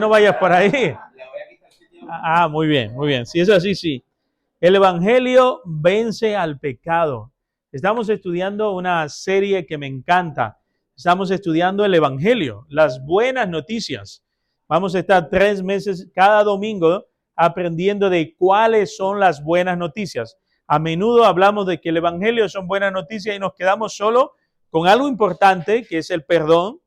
No vayas por ahí. Muy bien, muy bien. Si es así, sí. El Evangelio vence al pecado. Estamos estudiando una serie que me encanta. Estamos estudiando el Evangelio, las buenas noticias. Vamos a estar 3 meses cada domingo aprendiendo de cuáles son las buenas noticias. A menudo hablamos de que el Evangelio son buenas noticias y nos quedamos solo con algo importante, que es el perdón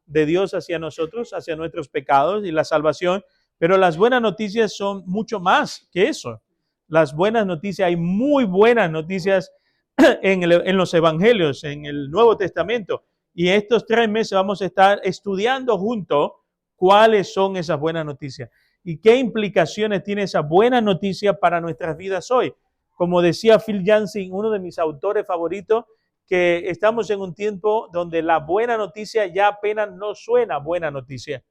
de Dios hacia nosotros, hacia nuestros pecados y la salvación. Pero las buenas noticias son mucho más que eso. Las buenas noticias, hay muy buenas noticias en los evangelios, en el Nuevo Testamento. Y estos 3 meses vamos a estar estudiando juntos cuáles son esas buenas noticias y qué implicaciones tiene esa buena noticia para nuestras vidas hoy. Como decía Phil Yancey, uno de mis autores favoritos, que estamos en un tiempo donde la buena noticia ya apenas no suena buena noticia.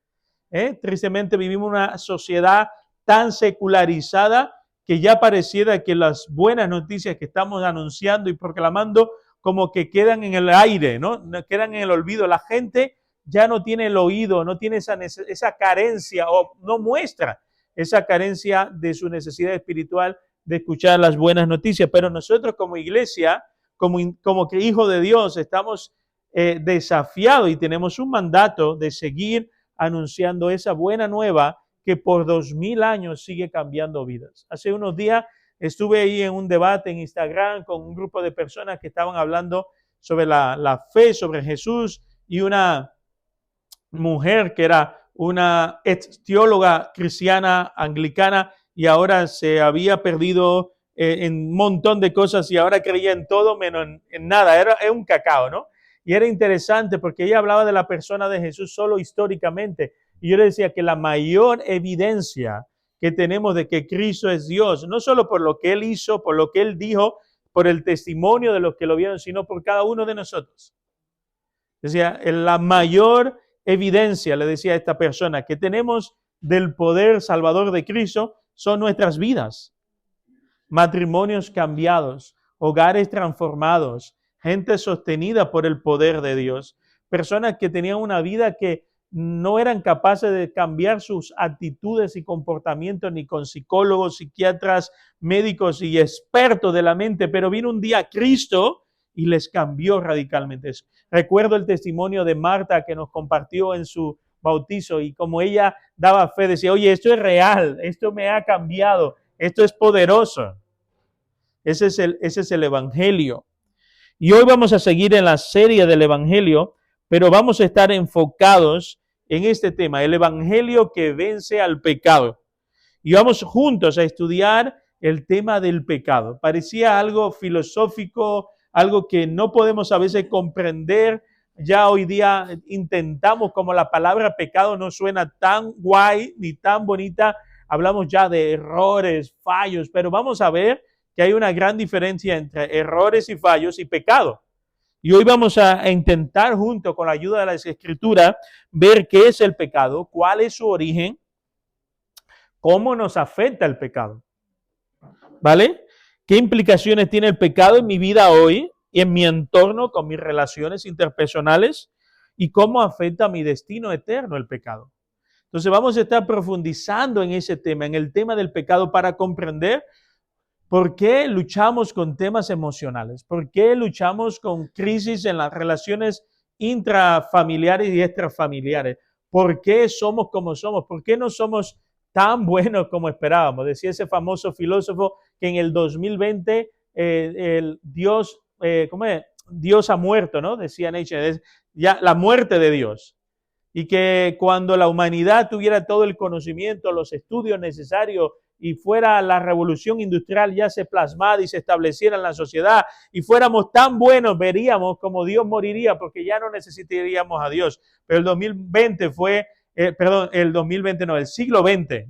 Tristemente vivimos una sociedad tan secularizada que ya pareciera que las buenas noticias que estamos anunciando y proclamando como que quedan en el aire, ¿no? Quedan en el olvido. La gente ya no tiene el oído, no tiene esa carencia o no muestra esa carencia de su necesidad espiritual de escuchar las buenas noticias. Pero nosotros como iglesia, como que hijos de Dios, estamos desafiados y tenemos un mandato de seguir anunciando esa buena nueva que por 2000 años sigue cambiando vidas. Hace unos días estuve ahí en un debate en Instagram con un grupo de personas que estaban hablando sobre la fe, sobre Jesús, y una mujer que era una ex teóloga cristiana anglicana y ahora se había perdido en un montón de cosas y ahora creía en todo menos en nada. Era un cacao, ¿no? Y era interesante porque ella hablaba de la persona de Jesús solo históricamente. Y yo le decía que la mayor evidencia que tenemos de que Cristo es Dios, no solo por lo que Él hizo, por lo que Él dijo, por el testimonio de los que lo vieron, sino por cada uno de nosotros. Decía, la mayor evidencia, le decía a esta persona, que tenemos del poder salvador de Cristo son nuestras vidas. Matrimonios cambiados, hogares transformados, gente sostenida por el poder de Dios, personas que tenían una vida que no eran capaces de cambiar sus actitudes y comportamientos ni con psicólogos, psiquiatras, médicos y expertos de la mente, pero vino un día Cristo y les cambió radicalmente. Recuerdo el testimonio de Marta que nos compartió en su bautizo y como ella daba fe, decía, oye, esto es real, esto me ha cambiado, esto es poderoso. Ese es el Evangelio. Y hoy vamos a seguir en la serie del Evangelio, pero vamos a estar enfocados en este tema, el Evangelio que vence al pecado. Y vamos juntos a estudiar el tema del pecado. Parecía algo filosófico, algo que no podemos a veces comprender. Ya hoy día intentamos, como la palabra pecado no suena tan guay ni tan bonita, hablamos ya de errores, fallos, pero vamos a ver que hay una gran diferencia entre errores y fallos y pecado. Y hoy vamos a intentar, junto con la ayuda de las Escrituras, ver qué es el pecado, cuál es su origen, cómo nos afecta el pecado. ¿Vale? ¿Qué implicaciones tiene el pecado en mi vida hoy y en mi entorno con mis relaciones interpersonales? ¿Y cómo afecta mi destino eterno el pecado? Entonces vamos a estar profundizando en ese tema, en el tema del pecado, para comprender por qué luchamos con temas emocionales, por qué luchamos con crisis en las relaciones intrafamiliares y extrafamiliares, por qué somos como somos, por qué no somos tan buenos como esperábamos. Decía ese famoso filósofo que en el 2020 el Dios, Dios ha muerto, ¿no? Decía Nietzsche, es ya la muerte de Dios. Y que cuando la humanidad tuviera todo el conocimiento, los estudios necesarios y fuera la revolución industrial ya se plasmada y se estableciera en la sociedad y fuéramos tan buenos, veríamos como Dios moriría porque ya no necesitaríamos a Dios. Pero el 2020 fue, el 2020 no, el siglo XX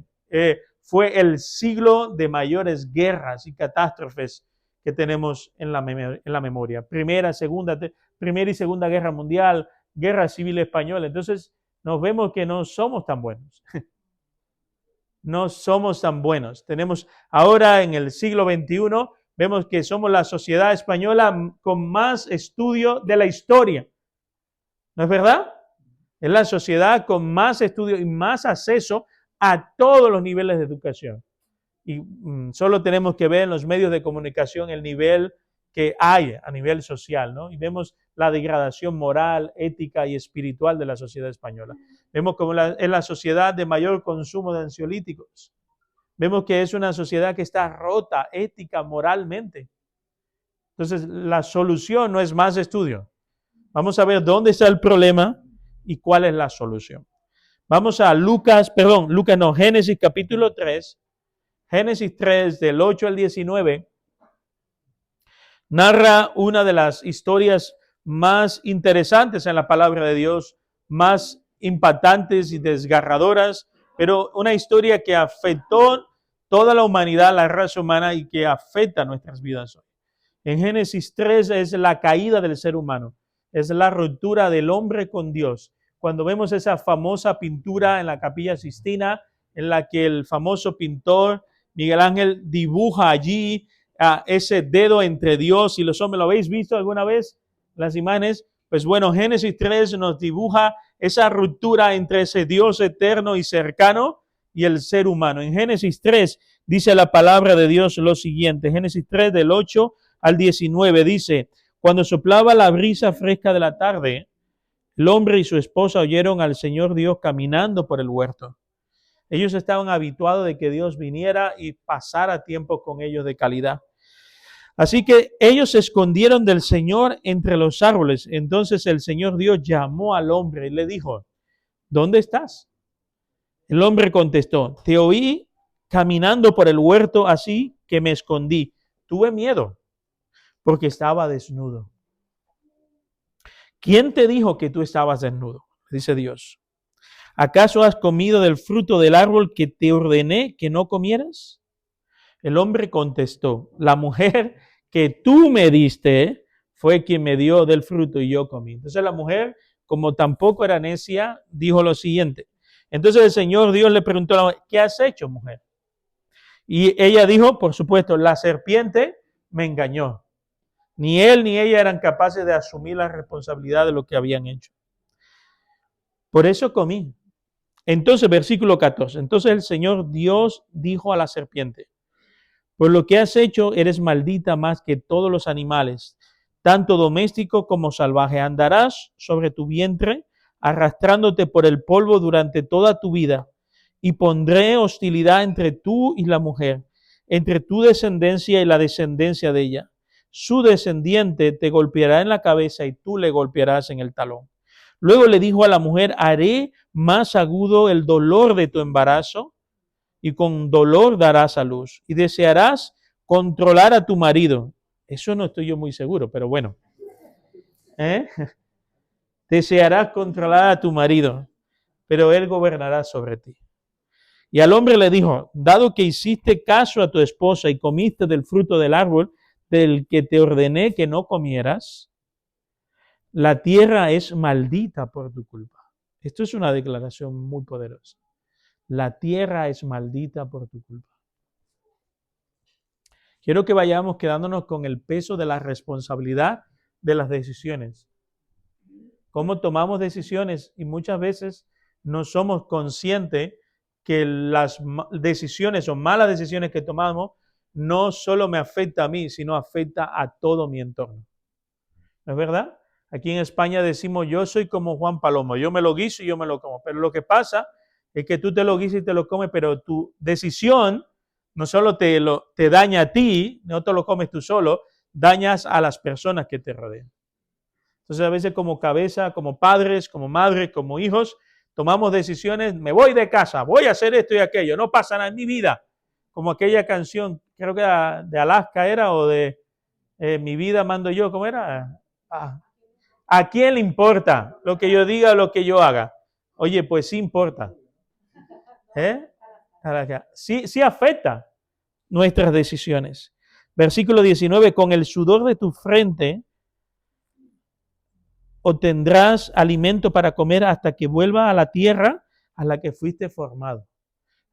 fue el siglo de mayores guerras y catástrofes que tenemos en la memoria. Primera y segunda guerra mundial, guerra civil española. Entonces nos vemos que no somos tan buenos. No somos tan buenos. Tenemos ahora en el siglo XXI, vemos que somos la sociedad española con más estudio de la historia. ¿No es verdad? Es la sociedad con más estudio y más acceso a todos los niveles de educación. Y solo tenemos que ver en los medios de comunicación el nivel que hay a nivel social, ¿no? Y vemos la degradación moral, ética y espiritual de la sociedad española. Vemos como es la sociedad de mayor consumo de ansiolíticos. Vemos que es una sociedad que está rota ética, moralmente. Entonces, la solución no es más estudio. Vamos a ver dónde está el problema y cuál es la solución. Vamos a Génesis capítulo 3. Génesis 3, del 8 al 19, narra una de las historias más interesantes en la palabra de Dios, más impactantes y desgarradoras, pero una historia que afectó toda la humanidad, la raza humana, y que afecta nuestras vidas hoy. En Génesis 3 es la caída del ser humano, es la ruptura del hombre con Dios. Cuando vemos esa famosa pintura en la Capilla Sistina, en la que el famoso pintor Miguel Ángel dibuja allí ese dedo entre Dios y los hombres. ¿Lo habéis visto alguna vez? Las imágenes. Pues bueno, Génesis 3 nos dibuja esa ruptura entre ese Dios eterno y cercano y el ser humano. En Génesis 3 dice la palabra de Dios lo siguiente. Génesis 3 del 8 al 19 dice: cuando soplaba la brisa fresca de la tarde, el hombre y su esposa oyeron al Señor Dios caminando por el huerto. Ellos estaban habituados de que Dios viniera y pasara tiempo con ellos de calidad. Así que ellos se escondieron del Señor entre los árboles. Entonces el Señor Dios llamó al hombre y le dijo: ¿dónde estás? El hombre contestó: te oí caminando por el huerto, así que me escondí. Tuve miedo porque estaba desnudo. ¿Quién te dijo que tú estabas desnudo? Dice Dios. ¿Acaso has comido del fruto del árbol que te ordené que no comieras? El hombre contestó: la mujer que tú me diste fue quien me dio del fruto y yo comí. Entonces la mujer, como tampoco era necia, dijo lo siguiente. Entonces el Señor Dios le preguntó a la mujer: ¿qué has hecho, mujer? Y ella dijo, por supuesto: la serpiente me engañó. Ni él ni ella eran capaces de asumir la responsabilidad de lo que habían hecho. Por eso comí. Entonces, versículo 14. Entonces el Señor Dios dijo a la serpiente: por lo que has hecho, eres maldita más que todos los animales, tanto doméstico como salvaje. Andarás sobre tu vientre, arrastrándote por el polvo durante toda tu vida, y pondré hostilidad entre tú y la mujer, entre tu descendencia y la descendencia de ella. Su descendiente te golpeará en la cabeza y tú le golpearás en el talón. Luego le dijo a la mujer: haré más agudo el dolor de tu embarazo, y con dolor darás a luz, y desearás controlar a tu marido. Eso no estoy yo muy seguro, pero bueno. Desearás controlar a tu marido, pero él gobernará sobre ti. Y al hombre le dijo: dado que hiciste caso a tu esposa y comiste del fruto del árbol del que te ordené que no comieras, la tierra es maldita por tu culpa. Esto es una declaración muy poderosa. La tierra es maldita por tu culpa. Quiero que vayamos quedándonos con el peso de la responsabilidad de las decisiones. Cómo tomamos decisiones, y muchas veces no somos conscientes que las decisiones o malas decisiones que tomamos no solo me afecta a mí, sino afecta a todo mi entorno. ¿No es verdad? Aquí en España decimos: yo soy como Juan Palomo, yo me lo guiso y yo me lo como. Pero lo que pasa es que tú te lo guisas y te lo comes, pero tu decisión no solo te daña a ti, no te lo comes tú solo, dañas a las personas que te rodean. Entonces a veces como cabeza, como padres, como madres, como hijos, tomamos decisiones: me voy de casa, voy a hacer esto y aquello, no pasa nada en mi vida. Como aquella canción, creo que era de Alaska era, o de Mi vida mando yo, ¿cómo era? ¿A quién le importa lo que yo diga o lo que yo haga? Oye, pues sí importa. Sí afecta nuestras decisiones. Versículo 19, con el sudor de tu frente obtendrás alimento para comer hasta que vuelva a la tierra a la que fuiste formado.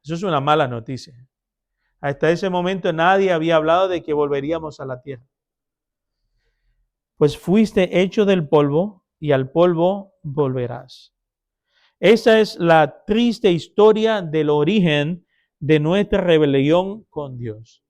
Eso es una mala noticia. Hasta ese momento nadie había hablado de que volveríamos a la tierra. Pues fuiste hecho del polvo y al polvo volverás. Esa es la triste historia del origen de nuestra rebelión con Dios.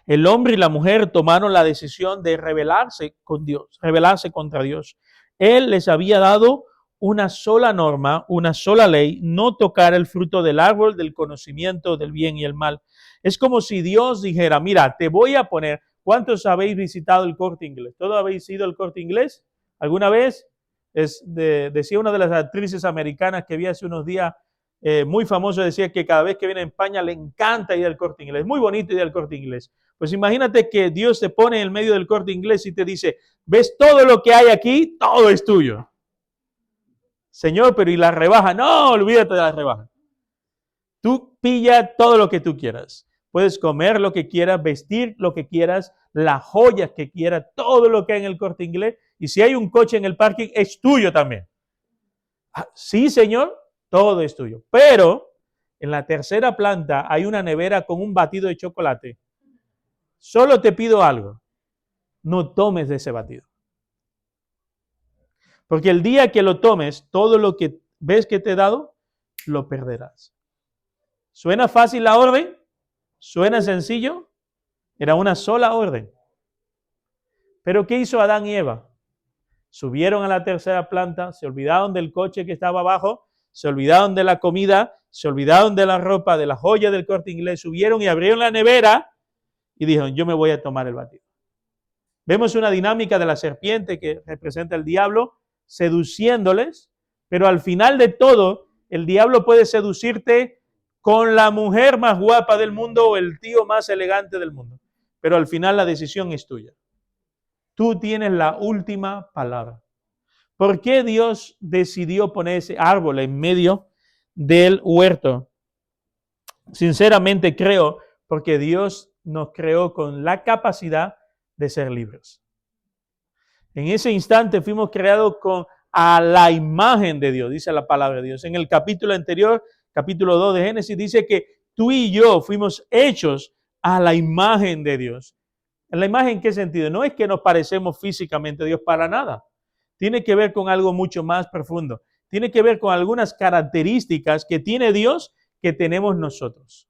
El hombre y la mujer tomaron la decisión de rebelarse con Dios, rebelarse contra Dios. Él les había dado una sola norma, una sola ley: no tocar el fruto del árbol del conocimiento del bien y el mal. Es como si Dios dijera: mira, te voy a poner. ¿Cuántos habéis visitado el Corte Inglés? ¿Todos habéis ido al Corte Inglés alguna vez? Decía una de las actrices americanas que vi hace unos días, muy famosa, decía que cada vez que viene a España le encanta ir al Corte Inglés. Muy bonito ir al Corte Inglés. Pues imagínate que Dios te pone en el medio del Corte Inglés y te dice: ¿ves todo lo que hay aquí? Todo es tuyo. Señor, pero ¿y la rebaja? No, olvídate de la rebaja. Tú pilla todo lo que tú quieras. Puedes comer lo que quieras, vestir lo que quieras, las joyas que quieras, todo lo que hay en el Corte Inglés. Y si hay un coche en el parking, es tuyo también. Sí, señor, todo es tuyo. Pero en la tercera planta hay una nevera con un batido de chocolate. Solo te pido algo: no tomes de ese batido. Porque el día que lo tomes, todo lo que ves que te he dado, lo perderás. ¿Suena fácil la orden? ¿Suena sencillo? Era una sola orden. Pero ¿qué hizo Adán y Eva? Subieron a la tercera planta, se olvidaron del coche que estaba abajo, se olvidaron de la comida, se olvidaron de la ropa, de la joya del Corte Inglés, subieron y abrieron la nevera y dijeron: yo me voy a tomar el batido. Vemos una dinámica de la serpiente que representa el diablo seduciéndoles, pero al final de todo, el diablo puede seducirte con la mujer más guapa del mundo o el tío más elegante del mundo, pero al final la decisión es tuya. Tú tienes la última palabra. ¿Por qué Dios decidió poner ese árbol en medio del huerto? Sinceramente creo porque Dios nos creó con la capacidad de ser libres. En ese instante fuimos creados a la imagen de Dios, dice la palabra de Dios. En el capítulo anterior, capítulo 2 de Génesis, dice que tú y yo fuimos hechos a la imagen de Dios. ¿En la imagen qué sentido? No es que nos parecemos físicamente a Dios, para nada. Tiene que ver con algo mucho más profundo. Tiene que ver con algunas características que tiene Dios que tenemos nosotros.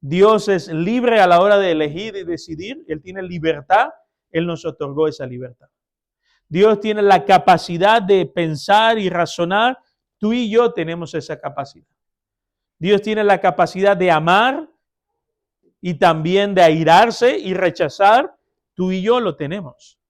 Dios es libre a la hora de elegir y decidir. Él tiene libertad. Él nos otorgó esa libertad. Dios tiene la capacidad de pensar y razonar. Tú y yo tenemos esa capacidad. Dios tiene la capacidad de amar y también de airarse y rechazar. Tú y yo lo tenemos.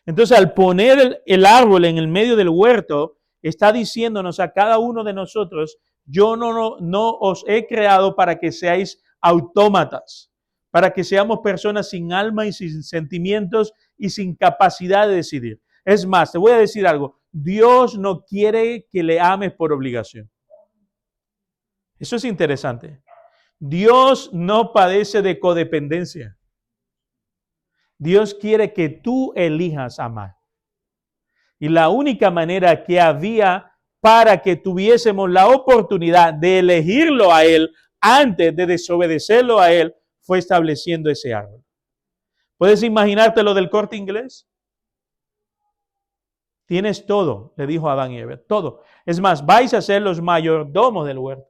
Entonces, al poner el árbol en el medio del huerto, está diciéndonos a cada uno de nosotros: yo no os he creado para que seáis autómatas, para que seamos personas sin alma y sin sentimientos y sin capacidad de decidir. Es más, te voy a decir algo: Dios no quiere que le ames por obligación. Eso es interesante. Dios no padece de codependencia. Dios quiere que tú elijas amar. Y la única manera que había para que tuviésemos la oportunidad de elegirlo a Él antes de desobedecerlo a Él fue estableciendo ese árbol. ¿Puedes imaginarte lo del Corte Inglés? Tienes todo, le dijo Adán y Eva, todo. Es más, vais a ser los mayordomos del huerto.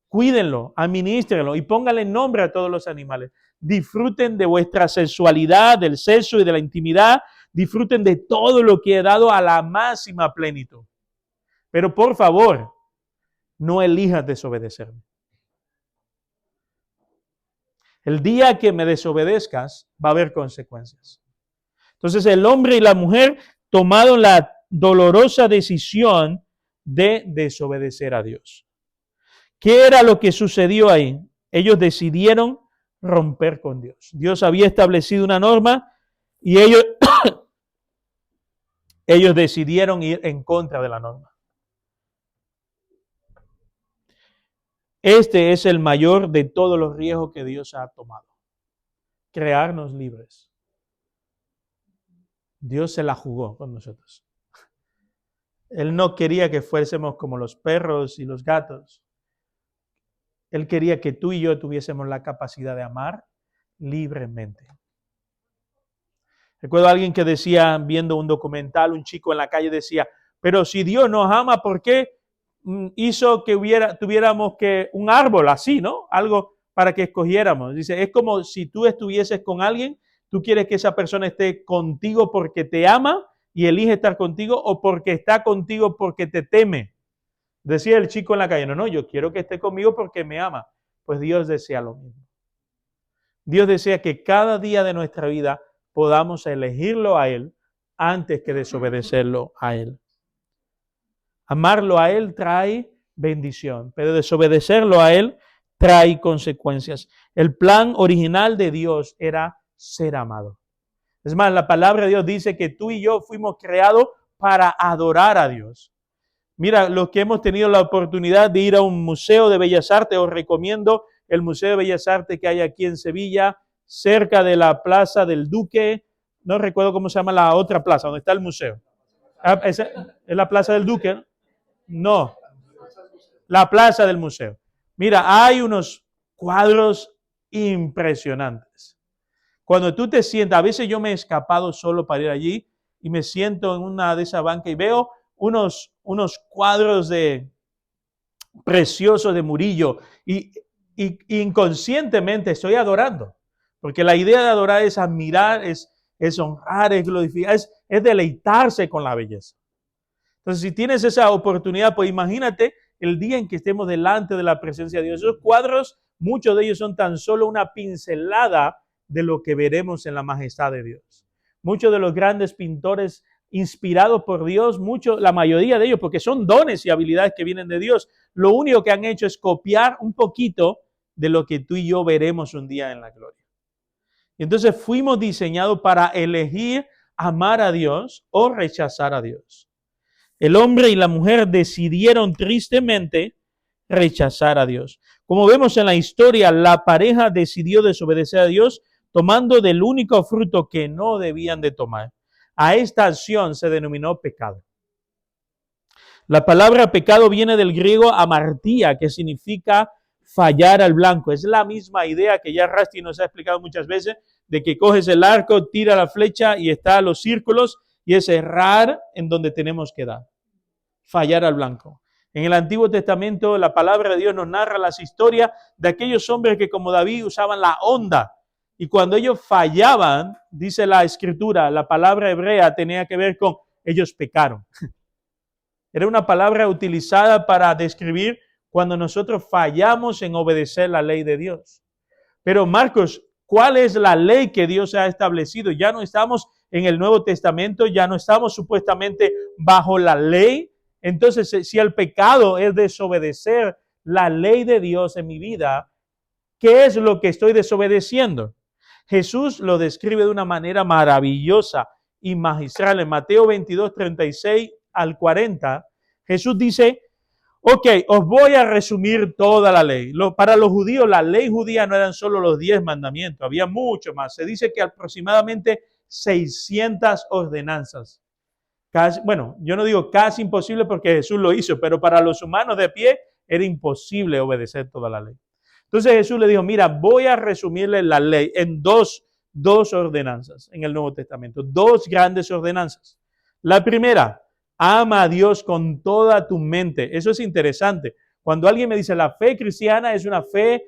Cuídenlo, administrenlo y pónganle nombre a todos los animales. Disfruten de vuestra sexualidad, del sexo y de la intimidad. Disfruten de todo lo que he dado a la máxima plenitud. Pero por favor, no elijas desobedecerme. El día que me desobedezcas, va a haber consecuencias. Entonces el hombre y la mujer tomaron la dolorosa decisión de desobedecer a Dios. ¿Qué era lo que sucedió ahí? Ellos decidieron romper con Dios. Dios había establecido una norma y ellos decidieron ir en contra de la norma. Este es el mayor de todos los riesgos que Dios ha tomado: crearnos libres. Dios se la jugó con nosotros. Él no quería que fuésemos como los perros y los gatos. Él quería que tú y yo tuviésemos la capacidad de amar libremente. Recuerdo a alguien que decía, viendo un documental, un chico en la calle decía: Pero si Dios nos ama, ¿por qué hizo que tuviéramos que un árbol así, ¿no? Algo para que escogiéramos. Dice, es como si tú estuvieses con alguien, tú quieres que esa persona esté contigo porque te ama y elige estar contigo, o porque está contigo porque te teme. Decía el chico en la calle, no, yo quiero que esté conmigo porque me ama. Pues Dios desea lo mismo. Dios desea que cada día de nuestra vida podamos elegirlo a Él antes que desobedecerlo a Él. Amarlo a Él trae bendición, pero desobedecerlo a Él trae consecuencias. El plan original de Dios era ser amado. Es más, la palabra de Dios dice que tú y yo fuimos creados para adorar a Dios. Mira, los que hemos tenido la oportunidad de ir a un museo de Bellas Artes, os recomiendo el Museo de Bellas Artes que hay aquí en Sevilla, cerca de la Plaza del Duque. No recuerdo cómo se llama la otra plaza, donde está el museo. ¿Esa es la Plaza del Duque? No, la Plaza del Museo. Mira, hay unos cuadros impresionantes. Cuando tú te sientas, a veces yo me he escapado solo para ir allí y me siento en una de esas bancas y veo unos cuadros preciosos de Murillo y inconscientemente estoy adorando, porque la idea de adorar es admirar, es honrar, es glorificar, es deleitarse con la belleza. Entonces, si tienes esa oportunidad, pues imagínate el día en que estemos delante de la presencia de Dios. Esos cuadros, muchos de ellos son tan solo una pincelada de lo que veremos en la majestad de Dios. Muchos de los grandes pintores inspirados por Dios, la mayoría de ellos, porque son dones y habilidades que vienen de Dios, lo único que han hecho es copiar un poquito de lo que tú y yo veremos un día en la gloria. Y entonces fuimos diseñados para elegir amar a Dios o rechazar a Dios. El hombre y la mujer decidieron tristemente rechazar a Dios. Como vemos en la historia, la pareja decidió desobedecer a Dios tomando del único fruto que no debían de tomar. A esta acción se denominó pecado. La palabra pecado viene del griego amartía, que significa fallar al blanco. Es la misma idea que ya Rusty nos ha explicado muchas veces, de que coges el arco, tira la flecha y está a los círculos, y es errar en donde tenemos que dar. Fallar al blanco. En el Antiguo Testamento, la palabra de Dios nos narra las historias de aquellos hombres que, como David, usaban la honda. Y cuando ellos fallaban, dice la Escritura, la palabra hebrea tenía que ver con ellos pecaron. Era una palabra utilizada para describir cuando nosotros fallamos en obedecer la ley de Dios. Pero Marcos, ¿cuál es la ley que Dios ha establecido? Ya no estamos en el Nuevo Testamento, ya no estamos supuestamente bajo la ley. Entonces, si el pecado es desobedecer la ley de Dios en mi vida, ¿qué es lo que estoy desobedeciendo? Jesús lo describe de una manera maravillosa y magistral. En Mateo 22, 36 al 40, Jesús dice, ok, os voy a resumir toda la ley. Para los judíos, la ley judía no eran solo los 10 mandamientos, había mucho más. Se dice que aproximadamente 600 ordenanzas. Bueno, yo no digo casi imposible porque Jesús lo hizo, pero para los humanos de pie era imposible obedecer toda la ley. Entonces Jesús le dijo, mira, voy a resumirle la ley en dos ordenanzas en el Nuevo Testamento, dos grandes ordenanzas. La primera, ama a Dios con toda tu mente. Eso es interesante. Cuando alguien me dice la fe cristiana es una fe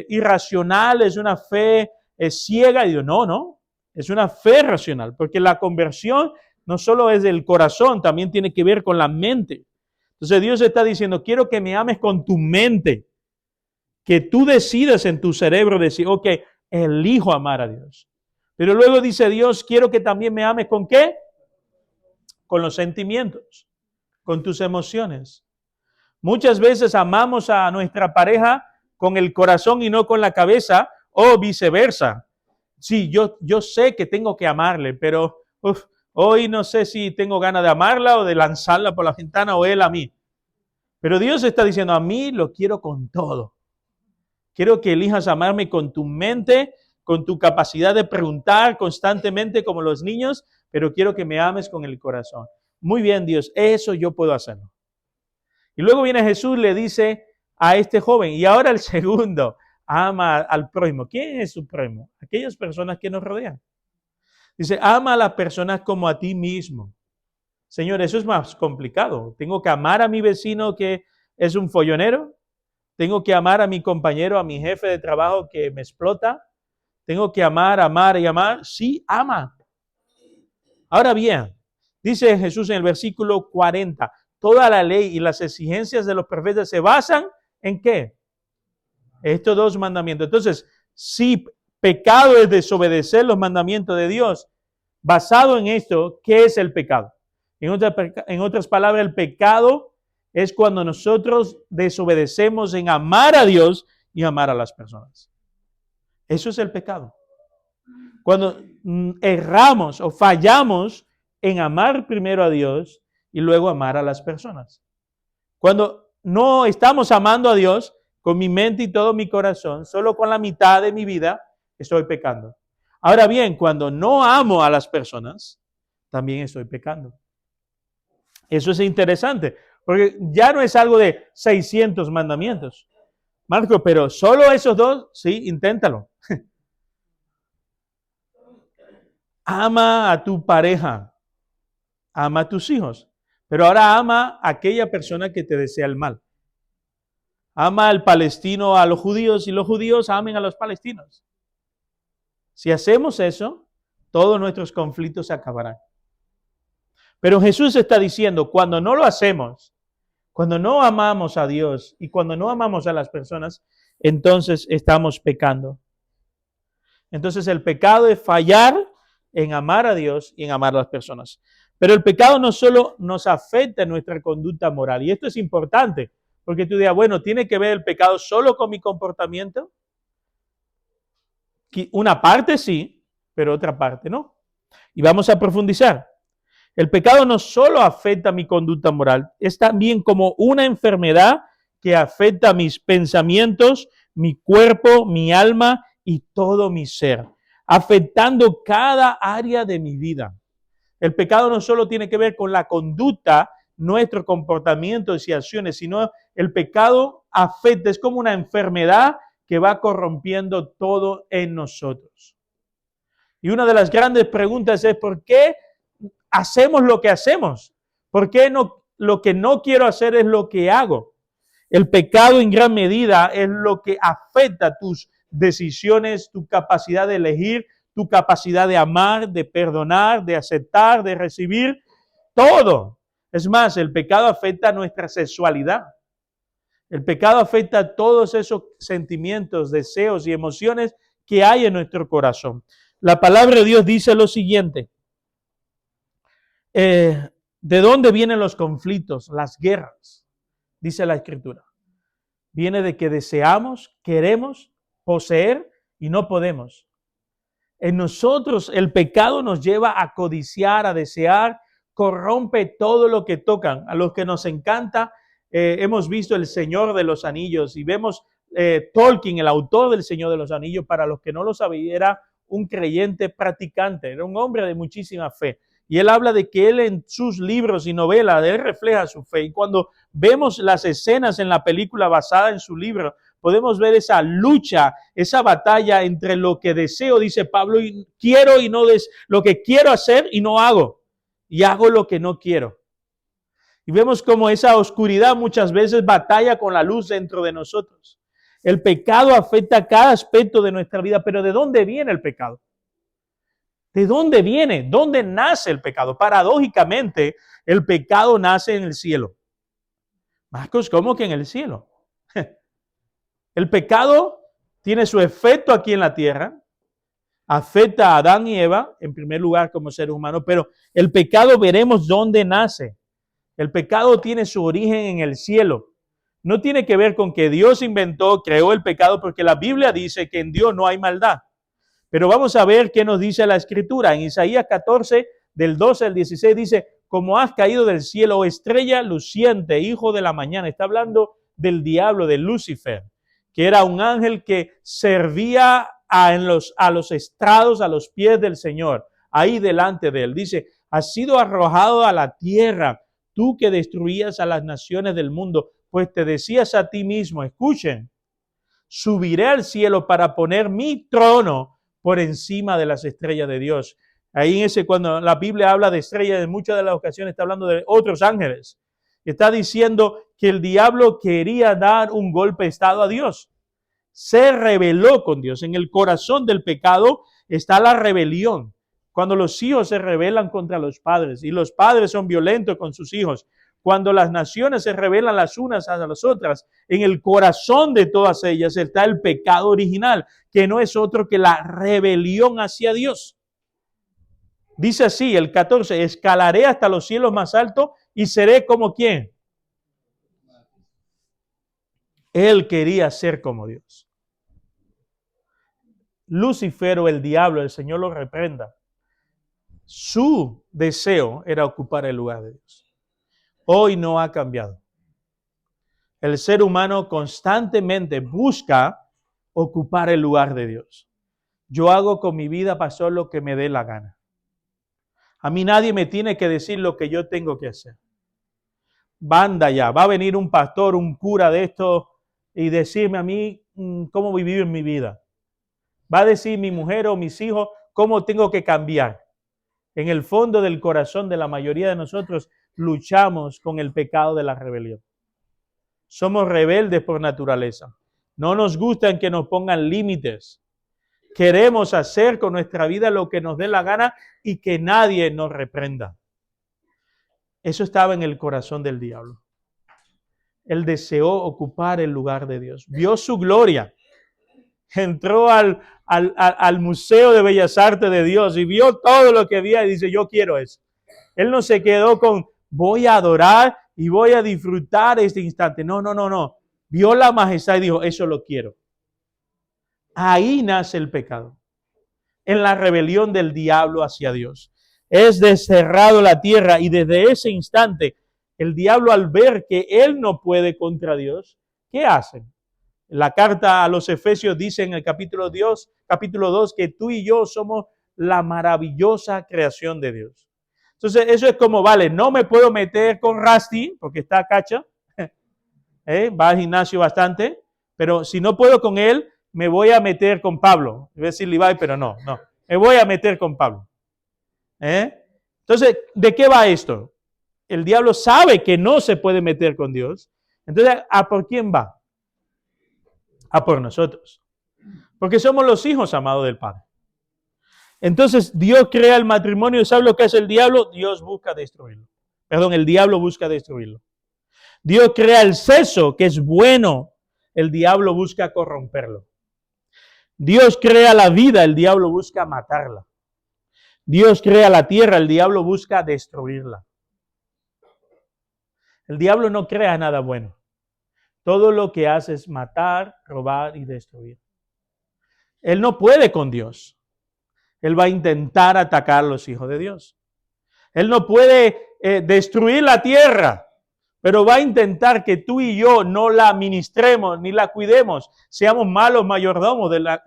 irracional, es una fe ciega, y digo, no, es una fe racional, porque la conversión no solo es del corazón, también tiene que ver con la mente. Entonces Dios está diciendo, quiero que me ames con tu mente, que tú decidas en tu cerebro decir, ok, elijo amar a Dios. Pero luego dice Dios, quiero que también me ames ¿con qué? Con los sentimientos, con tus emociones. Muchas veces amamos a nuestra pareja con el corazón y no con la cabeza, o viceversa. Sí, yo sé que tengo que amarle, pero hoy no sé si tengo ganas de amarla o de lanzarla por la ventana o él a mí. Pero Dios está diciendo, a mí lo quiero con todo. Quiero que elijas amarme con tu mente, con tu capacidad de preguntar constantemente como los niños, pero quiero que me ames con el corazón. Muy bien, Dios, eso yo puedo hacerlo. Y luego viene Jesús, le dice a este joven, y ahora el segundo, ama al prójimo. ¿Quién es su prójimo? Aquellas personas que nos rodean. Dice, ama a las personas como a ti mismo. Señor, eso es más complicado. Tengo que amar a mi vecino que es un follonero. Tengo que amar a mi compañero, a mi jefe de trabajo que me explota. Tengo que amar, amar y amar. Sí, ama. Ahora bien, dice Jesús en el versículo 40, toda la ley y las exigencias de los profetas se basan ¿en qué? Estos dos mandamientos. Entonces, si pecado es desobedecer los mandamientos de Dios, basado en esto, ¿qué es el pecado? En otras palabras, el pecado es cuando nosotros desobedecemos en amar a Dios y amar a las personas. Eso es el pecado. Cuando erramos o fallamos en amar primero a Dios y luego amar a las personas. Cuando no estamos amando a Dios con mi mente y todo mi corazón, solo con la mitad de mi vida, estoy pecando. Ahora bien, cuando no amo a las personas, también estoy pecando. Eso es interesante, porque ya no es algo de 600 mandamientos. Marco, pero solo esos dos, sí, inténtalo. Ama a tu pareja, ama a tus hijos, pero ahora ama a aquella persona que te desea el mal. Ama al palestino a los judíos y los judíos amen a los palestinos. Si hacemos eso, todos nuestros conflictos se acabarán. Pero Jesús está diciendo, cuando no lo hacemos, cuando no amamos a Dios y cuando no amamos a las personas, entonces estamos pecando. Entonces el pecado es fallar en amar a Dios y en amar a las personas. Pero el pecado no solo nos afecta en nuestra conducta moral, y esto es importante, porque tú dirás, bueno, ¿tiene que ver el pecado solo con mi comportamiento? Una parte sí, pero otra parte no. Y vamos a profundizar. El pecado no solo afecta mi conducta moral, es también como una enfermedad que afecta mis pensamientos, mi cuerpo, mi alma y todo mi ser, afectando cada área de mi vida. El pecado no solo tiene que ver con la conducta, nuestro comportamiento y acciones, sino el pecado afecta, es como una enfermedad que va corrompiendo todo en nosotros. Y una de las grandes preguntas es, ¿por qué hacemos lo que hacemos? ¿Por qué no, lo que no quiero hacer es lo que hago? El pecado en gran medida es lo que afecta tus decisiones, tu capacidad de elegir, tu capacidad de amar, de perdonar, de aceptar, de recibir, todo. Es más, el pecado afecta nuestra sexualidad. El pecado afecta todos esos sentimientos, deseos y emociones que hay en nuestro corazón. La palabra de Dios dice lo siguiente. ¿De dónde vienen los conflictos, las guerras? Dice la Escritura. Viene de que deseamos, queremos poseer y no podemos. En nosotros el pecado nos lleva a codiciar, a desear, corrompe todo lo que tocan. A los que nos encanta, hemos visto El Señor de los Anillos y vemos Tolkien, el autor del Señor de los Anillos. Para los que no lo sabían, era un creyente practicante, era un hombre de muchísima fe. Y él habla de que él en sus libros y novelas, él refleja su fe. Y cuando vemos las escenas en la película basada en su libro, podemos ver esa lucha, esa batalla entre lo que deseo, dice Pablo, y quiero y no lo que quiero hacer y no hago. Y hago lo que no quiero. Y vemos como esa oscuridad muchas veces batalla con la luz dentro de nosotros. El pecado afecta cada aspecto de nuestra vida, pero ¿de dónde viene el pecado? ¿De dónde viene? ¿Dónde nace el pecado? Paradójicamente, el pecado nace en el cielo. Marcos, ¿cómo que en el cielo? El pecado tiene su efecto aquí en la tierra, afecta a Adán y Eva, en primer lugar como seres humanos, pero el pecado veremos dónde nace. El pecado tiene su origen en el cielo. No tiene que ver con que Dios creó el pecado, porque la Biblia dice que en Dios no hay maldad. Pero vamos a ver qué nos dice la Escritura. En Isaías 14, del 12 al 16, dice, como has caído del cielo, estrella luciente, hijo de la mañana. Está hablando del diablo, de Lucifer, que era un ángel que servía a los estrados, a los pies del Señor, ahí delante de él. Dice, has sido arrojado a la tierra, tú que destruías a las naciones del mundo, pues te decías a ti mismo, escuchen, subiré al cielo para poner mi trono por encima de las estrellas de Dios. Ahí cuando la Biblia habla de estrellas, en muchas de las ocasiones está hablando de otros ángeles. Está diciendo que el diablo quería dar un golpe de estado a Dios. Se rebeló con Dios. En el corazón del pecado está la rebelión. Cuando los hijos se rebelan contra los padres y los padres son violentos con sus hijos, cuando las naciones se rebelan las unas a las otras, en el corazón de todas ellas está el pecado original, que no es otro que la rebelión hacia Dios. Dice así, el 14, escalaré hasta los cielos más altos y seré como ¿quién? Él quería ser como Dios. Lucifer o el diablo, el Señor lo reprenda. Su deseo era ocupar el lugar de Dios. Hoy no ha cambiado. El ser humano constantemente busca ocupar el lugar de Dios. Yo hago con mi vida, pastor, lo que me dé la gana. A mí nadie me tiene que decir lo que yo tengo que hacer. Banda ya, va a venir un pastor, un cura de esto y decirme a mí cómo vivir mi vida. Va a decir mi mujer o mis hijos cómo tengo que cambiar. En el fondo del corazón de la mayoría de nosotros luchamos con el pecado de la rebelión. Somos rebeldes por naturaleza. No nos gustan que nos pongan límites. Queremos hacer con nuestra vida lo que nos dé la gana y que nadie nos reprenda. Eso estaba en el corazón del diablo. Él deseó ocupar el lugar de Dios. Vio su gloria. Entró al Museo de Bellas Artes de Dios y vio todo lo que había y dice, yo quiero eso. Él no se quedó con, voy a adorar y voy a disfrutar este instante. No. Vio la majestad y dijo, eso lo quiero. Ahí nace el pecado, en la rebelión del diablo hacia Dios. Es desterrado la tierra y desde ese instante el diablo, al ver que él no puede contra Dios, ¿qué hace? La carta a los Efesios dice en el capítulo 2 que tú y yo somos la maravillosa creación de Dios. Entonces eso es como, vale, no me puedo meter con Rusty porque está cacha, va al gimnasio bastante, pero si no puedo con él, me voy a meter con Pablo. Voy a decir Levi, pero no. Me voy a meter con Pablo. Entonces, ¿de qué va esto? El diablo sabe que no se puede meter con Dios. Entonces, ¿a por quién va? A por nosotros. Porque somos los hijos amados del Padre. Entonces, Dios crea el matrimonio. ¿Sabe lo que hace el diablo? Dios busca destruirlo. El diablo busca destruirlo. Dios crea el sexo, que es bueno. El diablo busca corromperlo. Dios crea la vida, el diablo busca matarla. Dios crea la tierra, el diablo busca destruirla. El diablo no crea nada bueno. Todo lo que hace es matar, robar y destruir. Él no puede con Dios. Él va a intentar atacar a los hijos de Dios. Él no puede destruir la tierra, pero va a intentar que tú y yo no la administremos ni la cuidemos. Seamos malos mayordomos de la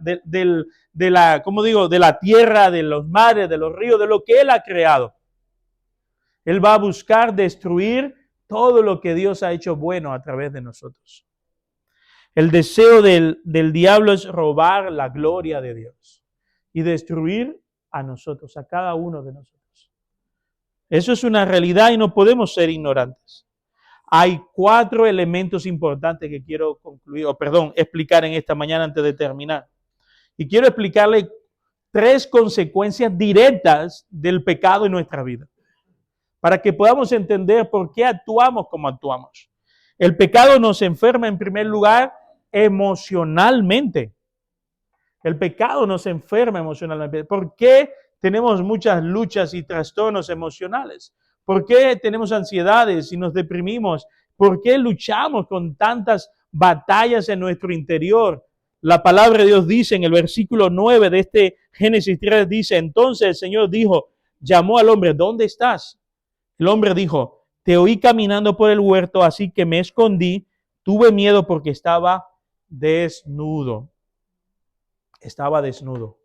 tierra, de los mares, de los ríos, de lo que Él ha creado. Él va a buscar destruir todo lo que Dios ha hecho bueno a través de nosotros. El deseo del diablo es robar la gloria de Dios y destruir a nosotros, a cada uno de nosotros. Eso es una realidad y no podemos ser ignorantes. Hay 4 elementos importantes que quiero explicar en esta mañana antes de terminar. Y quiero explicarle 3 consecuencias directas del pecado en nuestra vida, para que podamos entender por qué actuamos como actuamos. El pecado nos enferma en primer lugar emocionalmente. El pecado nos enferma emocionalmente. ¿Por qué tenemos muchas luchas y trastornos emocionales? ¿Por qué tenemos ansiedades y nos deprimimos? ¿Por qué luchamos con tantas batallas en nuestro interior? La palabra de Dios dice en el versículo 9 de este Génesis 3, dice, entonces el Señor llamó al hombre, ¿dónde estás? El hombre dijo, te oí caminando por el huerto, así que me escondí, tuve miedo porque estaba desnudo. Estaba desnudo.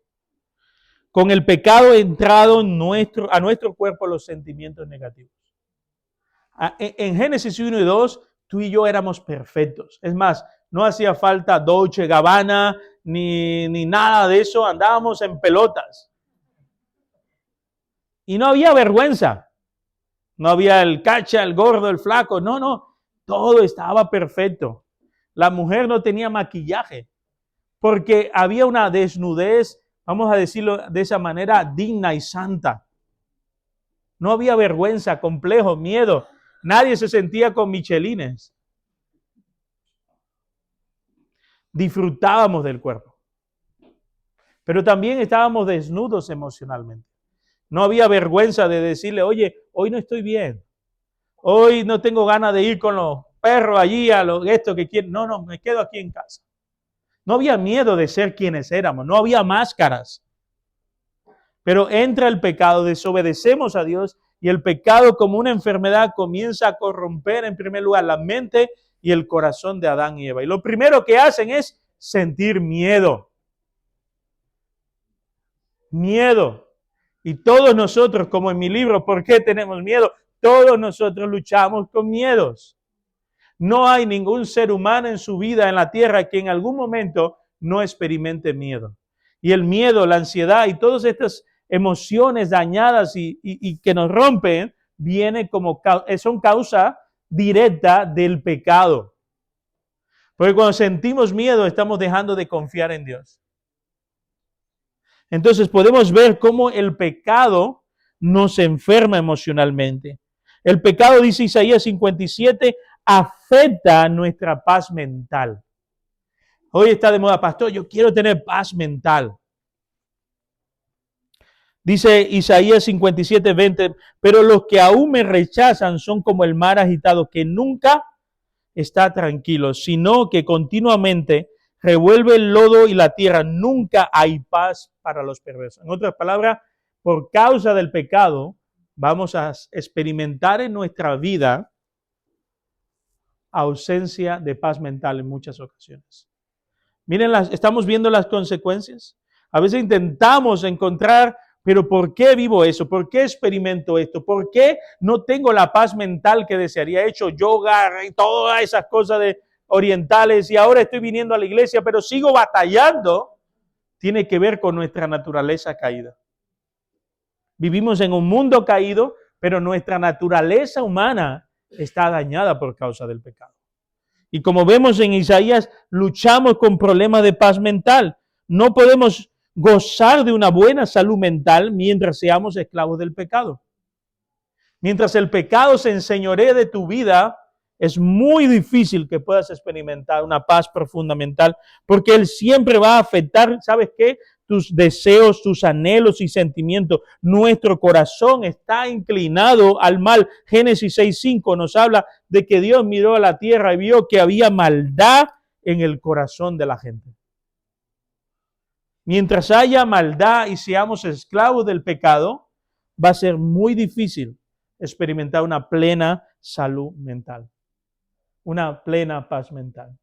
Con el pecado entrado a nuestro cuerpo los sentimientos negativos. En Génesis 1 y 2, tú y yo éramos perfectos. Es más, no hacía falta Dolce Gabbana ni nada de eso, andábamos en pelotas. Y no había vergüenza. No había el cacha, el gordo, el flaco. No, no. Todo estaba perfecto. La mujer no tenía maquillaje porque había una desnudez, vamos a decirlo de esa manera, digna y santa. No había vergüenza, complejo, miedo. Nadie se sentía con michelines. Disfrutábamos del cuerpo. Pero también estábamos desnudos emocionalmente. No había vergüenza de decirle, oye, hoy no estoy bien. Hoy no tengo ganas de ir con los perros allí a esto que quieren. No, no, me quedo aquí en casa. No había miedo de ser quienes éramos. No había máscaras. Pero entra el pecado, desobedecemos a Dios y el pecado como una enfermedad comienza a corromper en primer lugar la mente y el corazón de Adán y Eva. Y lo primero que hacen es sentir miedo. Miedo. Y todos nosotros, como en mi libro, ¿por qué tenemos miedo? Todos nosotros luchamos con miedos. No hay ningún ser humano en su vida en la tierra que en algún momento no experimente miedo. Y el miedo, la ansiedad y todas estas emociones dañadas y que nos rompen, son causa directa del pecado. Porque cuando sentimos miedo estamos dejando de confiar en Dios. Entonces podemos ver cómo el pecado nos enferma emocionalmente. El pecado, dice Isaías 57, afecta nuestra paz mental. Hoy está de moda, pastor, yo quiero tener paz mental. Dice Isaías 57, 20, pero los que aún me rechazan son como el mar agitado que nunca está tranquilo, sino que continuamente revuelve el lodo y la tierra. Nunca hay paz para los perversos. En otras palabras, por causa del pecado, vamos a experimentar en nuestra vida ausencia de paz mental en muchas ocasiones. Miren, estamos viendo las consecuencias. A veces intentamos encontrar, pero ¿por qué vivo eso? ¿Por qué experimento esto? ¿Por qué no tengo la paz mental que desearía? He hecho yoga y todas esas cosas orientales y ahora estoy viniendo a la iglesia, pero sigo batallando. Tiene que ver con nuestra naturaleza caída. Vivimos en un mundo caído, pero nuestra naturaleza humana está dañada por causa del pecado. Y como vemos en Isaías, luchamos con problemas de paz mental. No podemos gozar de una buena salud mental mientras seamos esclavos del pecado. Mientras el pecado se enseñoree de tu vida, es muy difícil que puedas experimentar una paz profunda mental, porque él siempre va a afectar, ¿sabes qué? Tus deseos, tus anhelos y sentimientos. Nuestro corazón está inclinado al mal. Génesis 6:5 nos habla de que Dios miró a la tierra y vio que había maldad en el corazón de la gente. Mientras haya maldad y seamos esclavos del pecado, va a ser muy difícil experimentar una plena salud mental, una plena paz mental.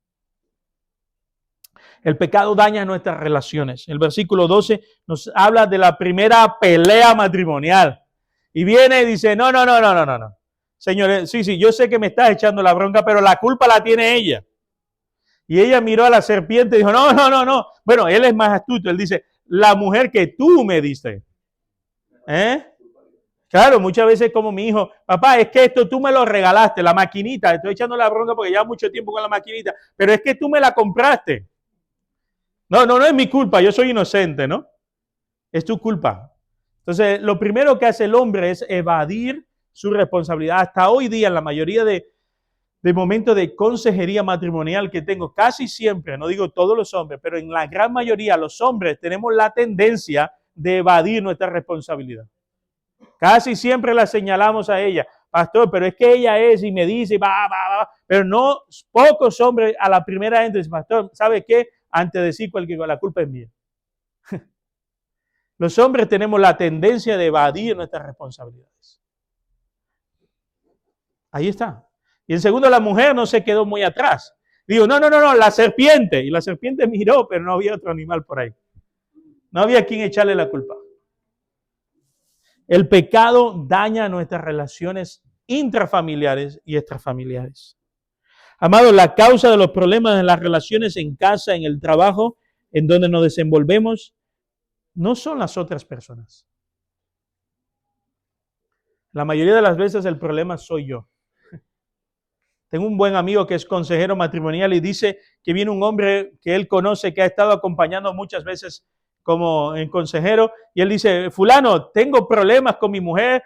El pecado daña nuestras relaciones. El versículo 12 nos habla de la primera pelea matrimonial. Y viene y dice, no. Señores, sí, yo sé que me estás echando la bronca, pero la culpa la tiene ella. Y ella miró a la serpiente y dijo, no. Bueno, él es más astuto. Él dice, la mujer que tú me diste. Claro, muchas veces como mi hijo, papá, es que esto tú me lo regalaste, la maquinita. Estoy echando la bronca porque llevo mucho tiempo con la maquinita, pero es que tú me la compraste. No es mi culpa, yo soy inocente, ¿no? Es tu culpa. Entonces, lo primero que hace el hombre es evadir su responsabilidad. Hasta hoy día, en la mayoría de momentos de consejería matrimonial que tengo, casi siempre, no digo todos los hombres, pero en la gran mayoría los hombres tenemos la tendencia de evadir nuestra responsabilidad. Casi siempre la señalamos a ella. Pastor, pero es que ella es y me dice, va. Pero no, pocos hombres a la primera gente dicen, pastor, ¿sabe qué? Antes de decir cualquier cosa, la culpa es mía. Los hombres tenemos la tendencia de evadir nuestras responsabilidades. Ahí está. Y en segundo, la mujer no se quedó muy atrás. Digo, no, la serpiente. Y la serpiente miró, pero no había otro animal por ahí. No había quien echarle la culpa. El pecado daña nuestras relaciones intrafamiliares y extrafamiliares. Amados, la causa de los problemas en las relaciones en casa, en el trabajo, en donde nos desenvolvemos, no son las otras personas. La mayoría de las veces el problema soy yo. Tengo un buen amigo que es consejero matrimonial y dice que viene un hombre que él conoce, que ha estado acompañando muchas veces como en consejero, y él dice, fulano, tengo problemas con mi mujer,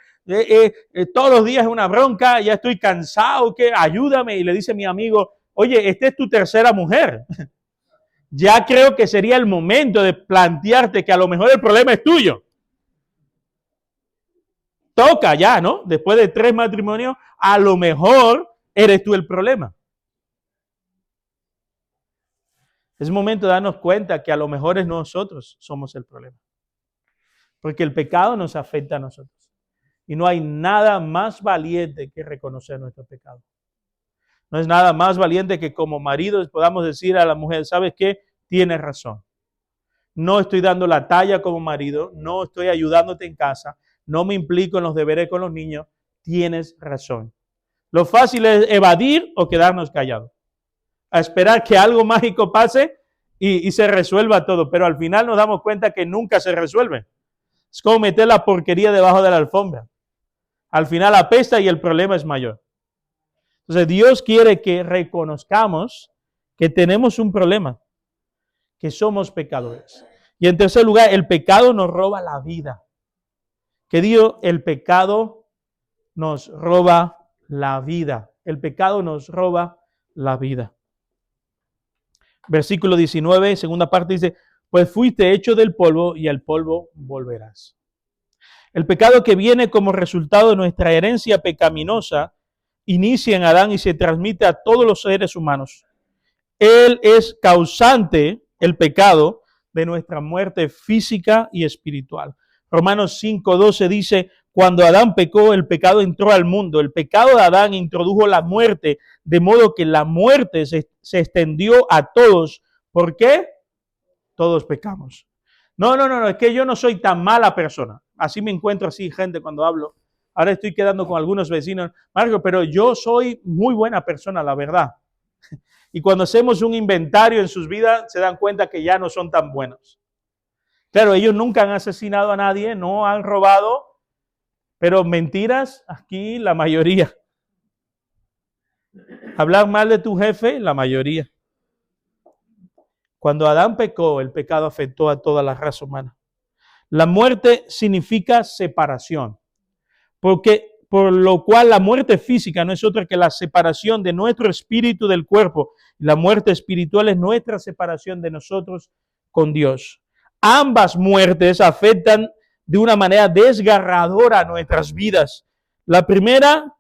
todos los días es una bronca, ya estoy cansado, ¿qué? Ayúdame. Y le dice mi amigo, oye, esta es tu tercera mujer. Ya creo que sería el momento de plantearte que a lo mejor el problema es tuyo. Toca ya, ¿no? Después de 3 matrimonios, a lo mejor eres tú el problema. Es momento de darnos cuenta que a lo mejor es nosotros somos el problema. Porque el pecado nos afecta a nosotros. Y no hay nada más valiente que reconocer nuestro pecado. No es nada más valiente que como maridos podamos decir a la mujer, ¿sabes qué? Tienes razón. No estoy dando la talla como marido, no estoy ayudándote en casa, no me implico en los deberes con los niños, tienes razón. Lo fácil es evadir o quedarnos callados, a esperar que algo mágico pase y se resuelva todo, pero al final nos damos cuenta que nunca se resuelve. Es como meter la porquería debajo de la alfombra. Al final apesta y el problema es mayor. Entonces Dios quiere que reconozcamos que tenemos un problema, que somos pecadores. Y en tercer lugar, el pecado nos roba la vida. Que Dios, el pecado nos roba la vida. El pecado nos roba la vida. Versículo 19, segunda parte dice, pues fuiste hecho del polvo y al polvo volverás. El pecado que viene como resultado de nuestra herencia pecaminosa inicia en Adán y se transmite a todos los seres humanos. Él es causante, el pecado, de nuestra muerte física y espiritual. Romanos 5:12 dice, cuando Adán pecó, el pecado entró al mundo. El pecado de Adán introdujo la muerte, de modo que la muerte se extendió a todos. ¿Por qué? Todos pecamos. No, es que yo no soy tan mala persona. Así me encuentro así, gente, cuando hablo. Ahora estoy quedando con algunos vecinos. Marco, pero yo soy muy buena persona, la verdad. Y cuando hacemos un inventario en sus vidas, se dan cuenta que ya no son tan buenos. Claro, ellos nunca han asesinado a nadie, no han robado, pero mentiras, aquí la mayoría. Hablar mal de tu jefe, la mayoría. Cuando Adán pecó, el pecado afectó a toda la raza humana. La muerte significa separación, por lo cual la muerte física no es otra que la separación de nuestro espíritu del cuerpo. La muerte espiritual es nuestra separación de nosotros con Dios. Ambas muertes afectan de una manera desgarradora nuestras vidas. La primera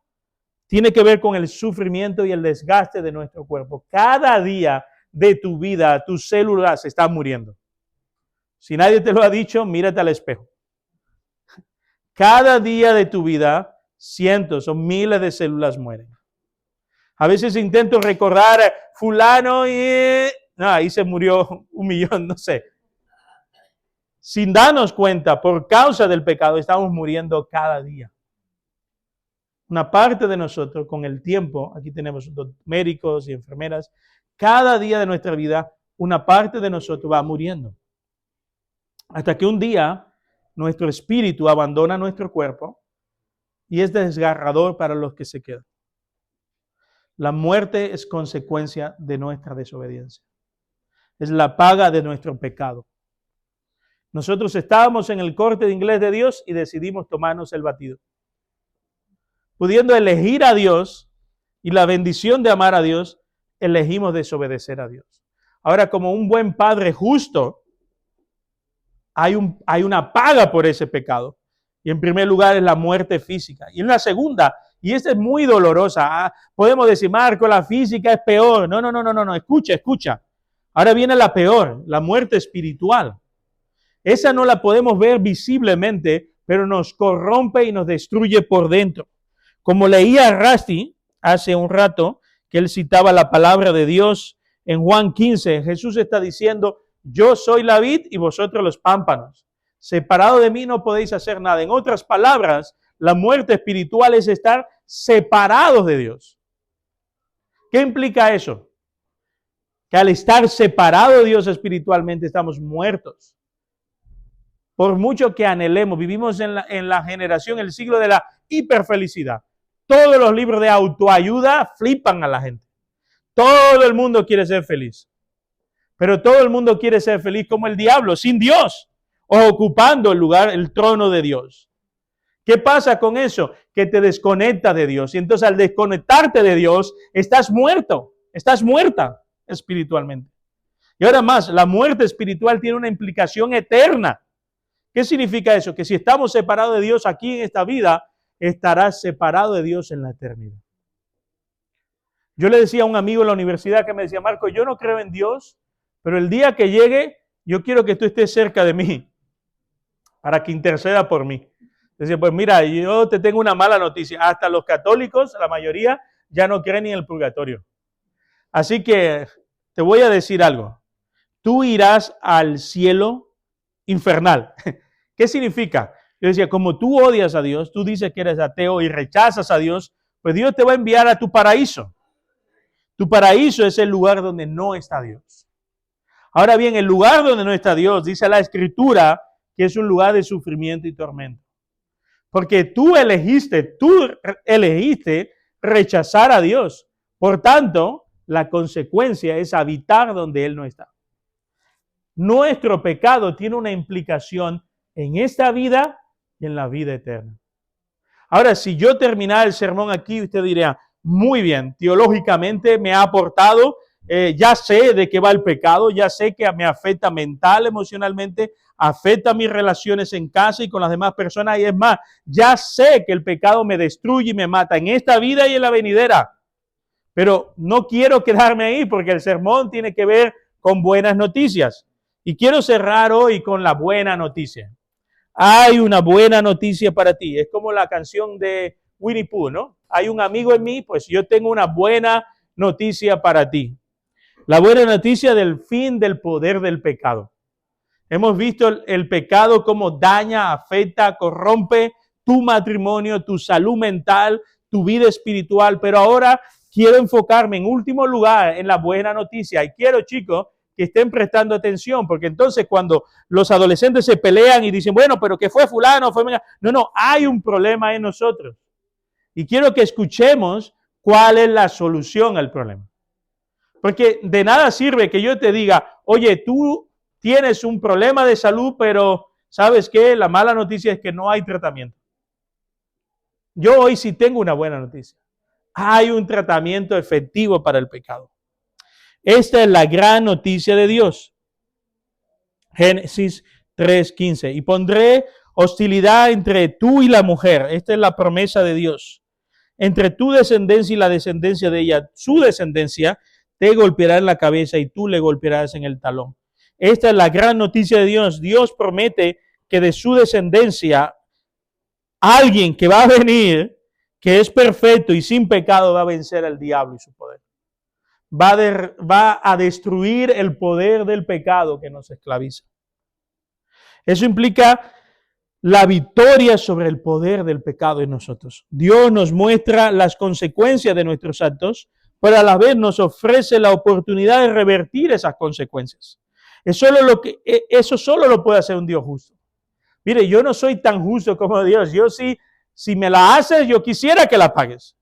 tiene que ver con el sufrimiento y el desgaste de nuestro cuerpo. Cada día de tu vida, tus células están muriendo. Si nadie te lo ha dicho, mírate al espejo. Cada día de tu vida, cientos o miles de células mueren. A veces intento recordar fulano y ahí se murió 1 millón, no sé. Sin darnos cuenta, por causa del pecado, estamos muriendo cada día. Una parte de nosotros, con el tiempo, aquí tenemos médicos y enfermeras, cada día de nuestra vida, una parte de nosotros va muriendo. Hasta que un día, nuestro espíritu abandona nuestro cuerpo y es desgarrador para los que se quedan. La muerte es consecuencia de nuestra desobediencia. Es la paga de nuestro pecado. Nosotros estábamos en el corte de inglés de Dios y decidimos tomarnos el batido. Pudiendo elegir a Dios y la bendición de amar a Dios, elegimos desobedecer a Dios. Ahora, como un buen padre justo, hay una paga por ese pecado. Y en primer lugar es la muerte física. Y en la segunda, y esta es muy dolorosa, podemos decir, Marco, la física es peor. No, escucha. Ahora viene la peor, la muerte espiritual. Esa no la podemos ver visiblemente, pero nos corrompe y nos destruye por dentro. Como leía Rusty hace un rato, que él citaba la palabra de Dios en Juan 15, Jesús está diciendo, yo soy la vid y vosotros los pámpanos. Separado de mí no podéis hacer nada. En otras palabras, la muerte espiritual es estar separados de Dios. ¿Qué implica eso? Que al estar separados de Dios espiritualmente estamos muertos. Por mucho que anhelemos, vivimos en la generación, el siglo de la hiperfelicidad. Todos los libros de autoayuda flipan a la gente. Todo el mundo quiere ser feliz. Pero todo el mundo quiere ser feliz como el diablo, sin Dios, o ocupando el lugar, el trono de Dios. ¿Qué pasa con eso? Que te desconecta de Dios. Y entonces al desconectarte de Dios, estás muerto, estás muerta espiritualmente. Y ahora más, la muerte espiritual tiene una implicación eterna. ¿Qué significa eso? Que si estamos separados de Dios aquí en esta vida, estarás separado de Dios en la eternidad. Yo le decía a un amigo en la universidad que me decía, Marco, yo no creo en Dios, pero el día que llegue, yo quiero que tú estés cerca de mí para que interceda por mí. Decía, pues mira, yo te tengo una mala noticia. Hasta los católicos, la mayoría, ya no creen ni en el purgatorio. Así que te voy a decir algo. Tú irás al cielo infernal. ¿Qué significa? Yo decía, como tú odias a Dios, tú dices que eres ateo y rechazas a Dios, pues Dios te va a enviar a tu paraíso. Tu paraíso es el lugar donde no está Dios. Ahora bien, el lugar donde no está Dios, dice la Escritura, que es un lugar de sufrimiento y tormento. Porque tú elegiste rechazar a Dios. Por tanto, la consecuencia es habitar donde Él no está. Nuestro pecado tiene una implicación en esta vida y en la vida eterna. Ahora, si yo terminara el sermón aquí, usted diría, muy bien, teológicamente me ha aportado, ya sé de qué va el pecado, ya sé que me afecta mental, emocionalmente, afecta mis relaciones en casa y con las demás personas, y es más, ya sé que el pecado me destruye y me mata en esta vida y en la venidera. Pero no quiero quedarme ahí porque el sermón tiene que ver con buenas noticias. Y quiero cerrar hoy con la buena noticia. Hay una buena noticia para ti. Es como la canción de Winnie Pooh, ¿no? Hay un amigo en mí, pues yo tengo una buena noticia para ti. La buena noticia del fin del poder del pecado. Hemos visto el pecado cómo daña, afecta, corrompe tu matrimonio, tu salud mental, tu vida espiritual. Pero ahora quiero enfocarme en último lugar en la buena noticia. Y quiero, chicos, que estén prestando atención, porque entonces cuando los adolescentes se pelean y dicen, bueno, pero ¿qué fue fulano? No, hay un problema en nosotros. Y quiero que escuchemos cuál es la solución al problema. Porque de nada sirve que yo te diga, oye, tú tienes un problema de salud, pero ¿sabes qué? La mala noticia es que no hay tratamiento. Yo hoy sí tengo una buena noticia. Hay un tratamiento efectivo para el pecado. Esta es la gran noticia de Dios. Génesis 3:15. Y pondré hostilidad entre tú y la mujer. Esta es la promesa de Dios. Entre tu descendencia y la descendencia de ella, su descendencia, te golpeará en la cabeza y tú le golpearás en el talón. Esta es la gran noticia de Dios. Dios promete que de su descendencia, alguien que va a venir, que es perfecto y sin pecado, va a vencer al diablo y su poder. Va a destruir el poder del pecado que nos esclaviza. Eso implica la victoria sobre el poder del pecado en nosotros. Dios nos muestra las consecuencias de nuestros actos, pero a la vez nos ofrece la oportunidad de revertir esas consecuencias. Eso solo lo puede hacer un Dios justo. Mire, yo no soy tan justo como Dios. Yo sí, si me la haces, yo quisiera que la pagues.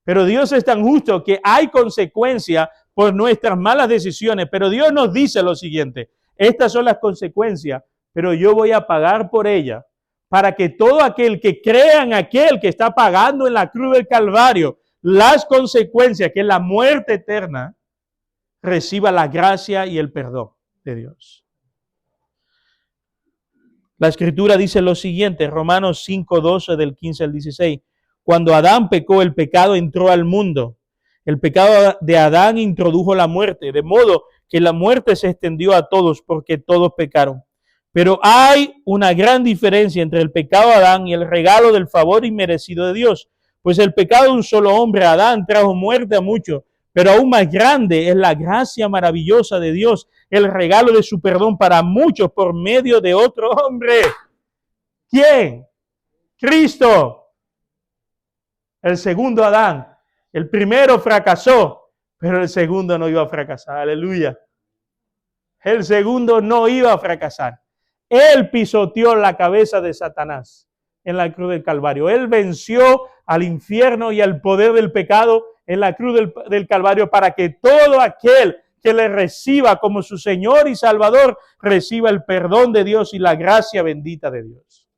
Pero Dios es tan justo que hay consecuencias por nuestras malas decisiones. Pero Dios nos dice lo siguiente, estas son las consecuencias, pero yo voy a pagar por ellas para que todo aquel que crea en aquel que está pagando en la cruz del Calvario las consecuencias, que es la muerte eterna, reciba la gracia y el perdón de Dios. La Escritura dice lo siguiente, Romanos 5:12 del 15 al 16. Cuando Adán pecó, el pecado entró al mundo. El pecado de Adán introdujo la muerte, de modo que la muerte se extendió a todos porque todos pecaron. Pero hay una gran diferencia entre el pecado de Adán y el regalo del favor inmerecido de Dios. Pues el pecado de un solo hombre, Adán, trajo muerte a muchos. Pero aún más grande es la gracia maravillosa de Dios, el regalo de su perdón para muchos por medio de otro hombre. ¿Quién? Cristo. El segundo Adán. El primero fracasó, pero el segundo no iba a fracasar. Aleluya. El segundo no iba a fracasar. Él pisoteó la cabeza de Satanás. en la cruz del Calvario. Él venció al infierno y al poder del pecado en la cruz del Calvario para que todo aquel que le reciba como su Señor y Salvador reciba el perdón de Dios y la gracia bendita de Dios.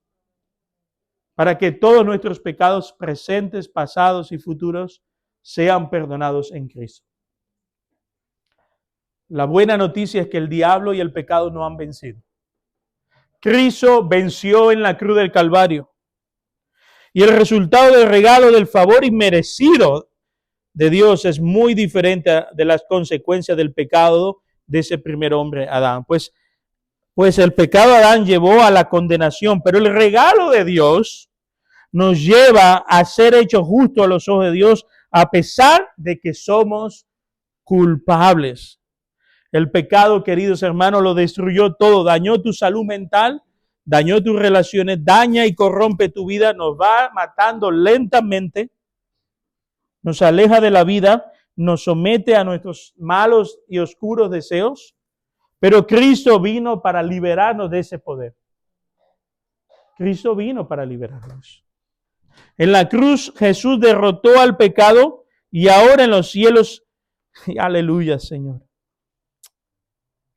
Para que todos nuestros pecados presentes, pasados y futuros sean perdonados en Cristo. La buena noticia es que el diablo y el pecado no han vencido. Cristo venció en la cruz del Calvario. Y el resultado del regalo del favor inmerecido de Dios es muy diferente de las consecuencias del pecado de ese primer hombre, Adán. Pues el pecado de Adán llevó a la condenación, pero el regalo de Dios nos lleva a ser hechos justos a los ojos de Dios, a pesar de que somos culpables. El pecado, queridos hermanos, lo destruyó todo, dañó tu salud mental, dañó tus relaciones, daña y corrompe tu vida, nos va matando lentamente, nos aleja de la vida, nos somete a nuestros malos y oscuros deseos, pero Cristo vino para liberarnos de ese poder. Cristo vino para liberarnos. En la cruz Jesús derrotó al pecado y ahora en los cielos, aleluya Señor.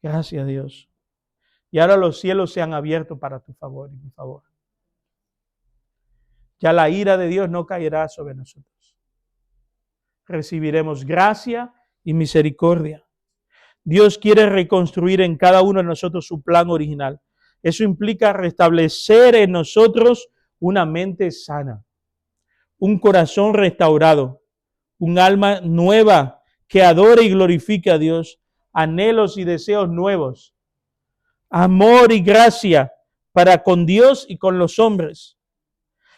Gracias Dios. Y ahora los cielos se han abierto para tu favor y mi favor. Ya la ira de Dios no caerá sobre nosotros. Recibiremos gracia y misericordia. Dios quiere reconstruir en cada uno de nosotros su plan original. Eso implica restablecer en nosotros una mente sana, un corazón restaurado, un alma nueva que adore y glorifique a Dios, anhelos y deseos nuevos, amor y gracia para con Dios y con los hombres.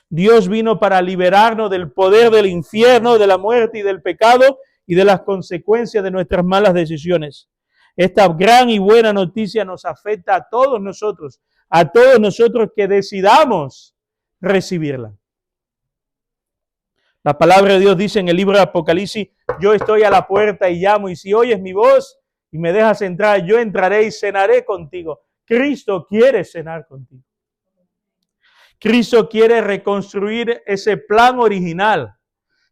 Dios vino para liberarnos del poder del infierno, de la muerte y del pecado y de las consecuencias de nuestras malas decisiones. Esta gran y buena noticia nos afecta a todos nosotros que decidamos recibirla. La palabra de Dios dice en el libro de Apocalipsis, yo estoy a la puerta y llamo, y si oyes mi voz y me dejas entrar, yo entraré y cenaré contigo. Cristo quiere cenar contigo. Cristo quiere reconstruir ese plan original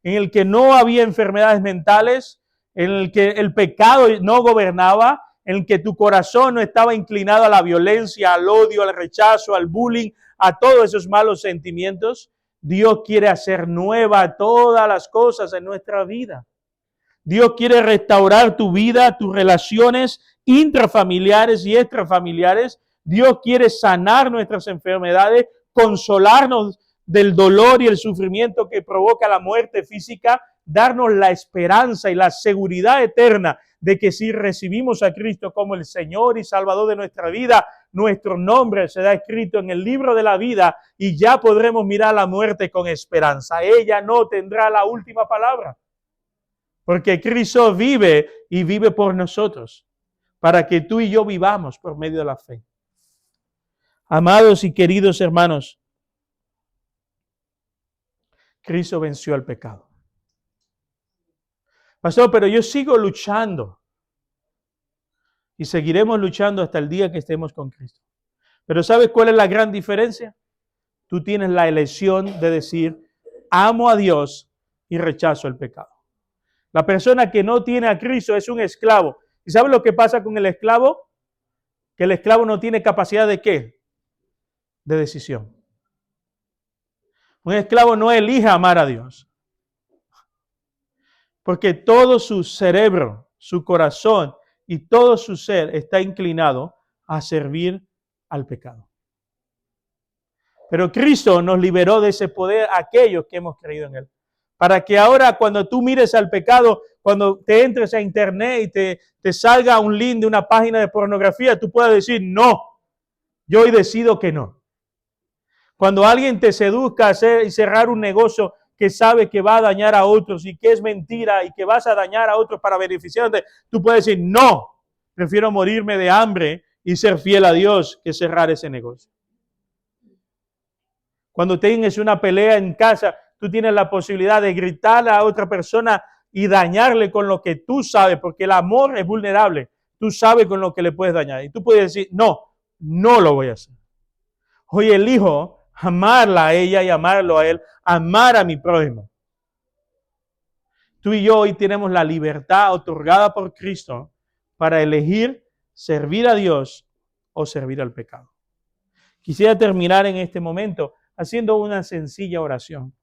en el que no había enfermedades mentales, en el que el pecado no gobernaba, en el que tu corazón no estaba inclinado a la violencia, al odio, al rechazo, al bullying, a todos esos malos sentimientos. Dios quiere hacer nueva todas las cosas en nuestra vida. Dios quiere restaurar tu vida, tus relaciones intrafamiliares y extrafamiliares. Dios quiere sanar nuestras enfermedades, consolarnos del dolor y el sufrimiento que provoca la muerte física, darnos la esperanza y la seguridad eterna de que si recibimos a Cristo como el Señor y Salvador de nuestra vida, nuestro nombre será escrito en el libro de la vida y ya podremos mirar la muerte con esperanza. Ella no tendrá la última palabra, porque Cristo vive y vive por nosotros, para que tú y yo vivamos por medio de la fe. Amados y queridos hermanos, Cristo venció al pecado. Pastor, pero yo sigo luchando. Y seguiremos luchando hasta el día que estemos con Cristo. Pero ¿sabes cuál es la gran diferencia? Tú tienes la elección de decir, amo a Dios y rechazo el pecado. La persona que no tiene a Cristo es un esclavo. ¿Y sabes lo que pasa con el esclavo? Que el esclavo no tiene capacidad de ¿qué? De decisión. Un esclavo no elige amar a Dios. Porque todo su cerebro, su corazón y todo su ser está inclinado a servir al pecado. Pero Cristo nos liberó de ese poder a aquellos que hemos creído en Él. Para que ahora cuando tú mires al pecado, cuando te entres a internet y te salga un link de una página de pornografía, tú puedas decir, no, yo hoy decido que no. Cuando alguien te seduzca a hacer y cerrar un negocio que sabe que va a dañar a otros y que es mentira y que vas a dañar a otros para beneficiarte, tú puedes decir, no, prefiero morirme de hambre y ser fiel a Dios que cerrar ese negocio. Cuando tienes una pelea en casa, tú tienes la posibilidad de gritarle a otra persona y dañarle con lo que tú sabes, porque el amor es vulnerable. Tú sabes con lo que le puedes dañar. Y tú puedes decir, no, no lo voy a hacer. Hoy elijo amarla a ella y amarlo a él, amar a mi prójimo. Tú y yo hoy tenemos la libertad otorgada por Cristo para elegir servir a Dios o servir al pecado. Quisiera terminar en este momento haciendo una sencilla oración.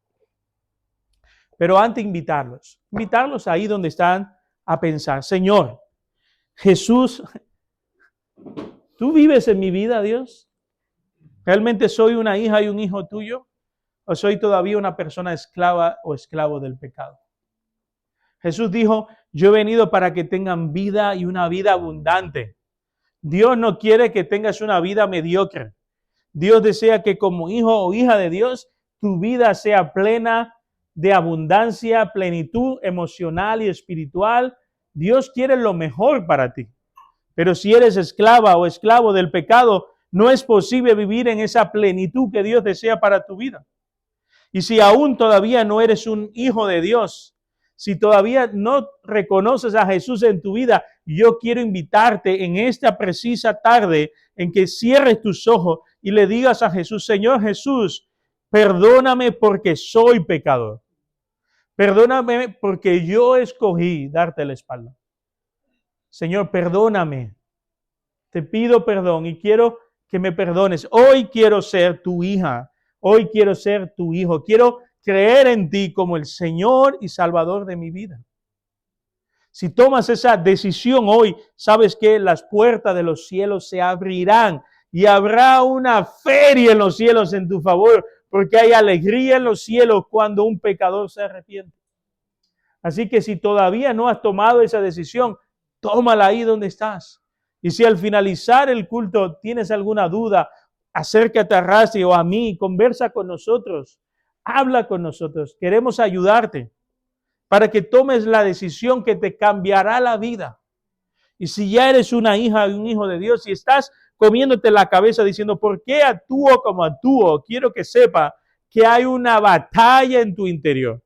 Pero antes invitarlos ahí donde están a pensar, Señor, Jesús, ¿tú vives en mi vida, Dios? ¿Realmente soy una hija y un hijo tuyo? ¿O soy todavía una persona esclava o esclavo del pecado? Jesús dijo, yo he venido para que tengan vida y una vida abundante. Dios no quiere que tengas una vida mediocre. Dios desea que como hijo o hija de Dios, tu vida sea plena de abundancia, plenitud emocional y espiritual. Dios quiere lo mejor para ti. Pero si eres esclava o esclavo del pecado, no es posible vivir en esa plenitud que Dios desea para tu vida. Y si aún todavía no eres un hijo de Dios, si todavía no reconoces a Jesús en tu vida, yo quiero invitarte en esta precisa tarde en que cierres tus ojos y le digas a Jesús, Señor Jesús, perdóname porque soy pecador. Perdóname porque yo escogí darte la espalda. Señor, perdóname. Te pido perdón y quiero que me perdones. Hoy quiero ser tu hija. Hoy quiero ser tu hijo. Quiero creer en ti como el Señor y Salvador de mi vida. Si tomas esa decisión hoy, sabes que las puertas de los cielos se abrirán y habrá una feria en los cielos en tu favor, porque hay alegría en los cielos cuando un pecador se arrepiente. Así que si todavía no has tomado esa decisión, tómala ahí donde estás. Y si al finalizar el culto tienes alguna duda, acércate a Razi o a mí, conversa con nosotros, habla con nosotros. Queremos ayudarte para que tomes la decisión que te cambiará la vida. Y si ya eres una hija y un hijo de Dios y estás comiéndote la cabeza diciendo, ¿por qué actúo como actúo? Quiero que sepa que hay una batalla en tu interior.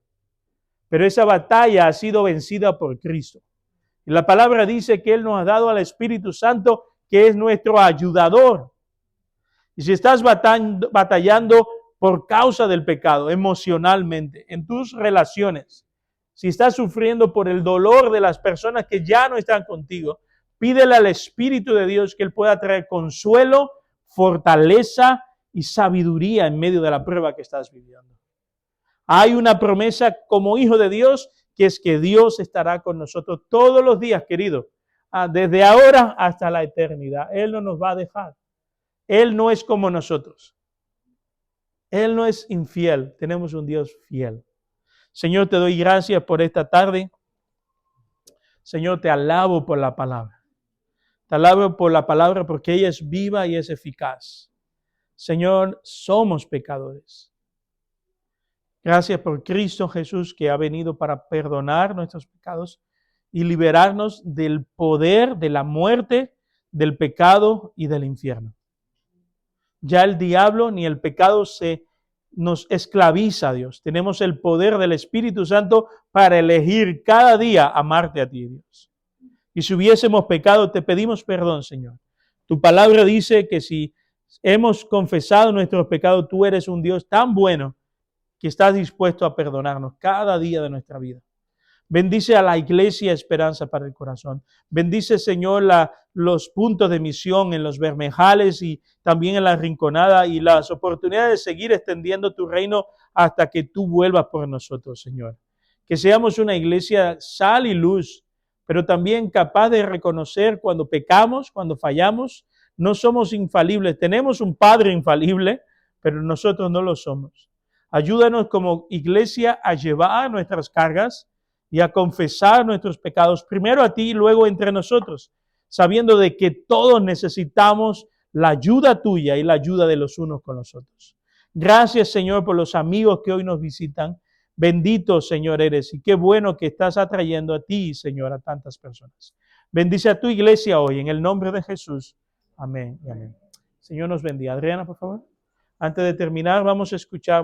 Pero esa batalla ha sido vencida por Cristo. Y la palabra dice que Él nos ha dado al Espíritu Santo, que es nuestro ayudador. Y si estás batallando por causa del pecado, emocionalmente, en tus relaciones, si estás sufriendo por el dolor de las personas que ya no están contigo, pídele al Espíritu de Dios que Él pueda traer consuelo, fortaleza y sabiduría en medio de la prueba que estás viviendo. Hay una promesa como hijo de Dios, que es que Dios estará con nosotros todos los días, querido, desde ahora hasta la eternidad. Él no nos va a dejar. Él no es como nosotros. Él no es infiel. Tenemos un Dios fiel. Señor, te doy gracias por esta tarde. Señor, te alabo por la palabra. Te alabo por la palabra porque ella es viva y es eficaz. Señor, somos pecadores. Gracias por Cristo Jesús que ha venido para perdonar nuestros pecados y liberarnos del poder de la muerte, del pecado y del infierno. Ya el diablo ni el pecado nos esclaviza, Dios. Tenemos el poder del Espíritu Santo para elegir cada día amarte a ti, Dios. Y si hubiésemos pecado, te pedimos perdón, Señor. Tu palabra dice que si hemos confesado nuestros pecados, tú eres un Dios tan bueno que estás dispuesto a perdonarnos cada día de nuestra vida. Bendice a la iglesia Esperanza para el Corazón. Bendice, Señor, los puntos de misión en los Bermejales y también en la Rinconada y las oportunidades de seguir extendiendo tu reino hasta que tú vuelvas por nosotros, Señor. Que seamos una iglesia sal y luz, pero también capaz de reconocer cuando pecamos, cuando fallamos. No somos infalibles. Tenemos un Padre infalible, pero nosotros no lo somos. Ayúdanos como iglesia a llevar nuestras cargas y a confesar nuestros pecados, primero a ti y luego entre nosotros, sabiendo de que todos necesitamos la ayuda tuya y la ayuda de los unos con los otros. Gracias, Señor, por los amigos que hoy nos visitan. Bendito, Señor, eres y qué bueno que estás atrayendo a ti, Señor, a tantas personas. Bendice a tu iglesia hoy en el nombre de Jesús. Amén y amén. Señor nos bendiga. Adriana, por favor. Antes de terminar, vamos a escuchar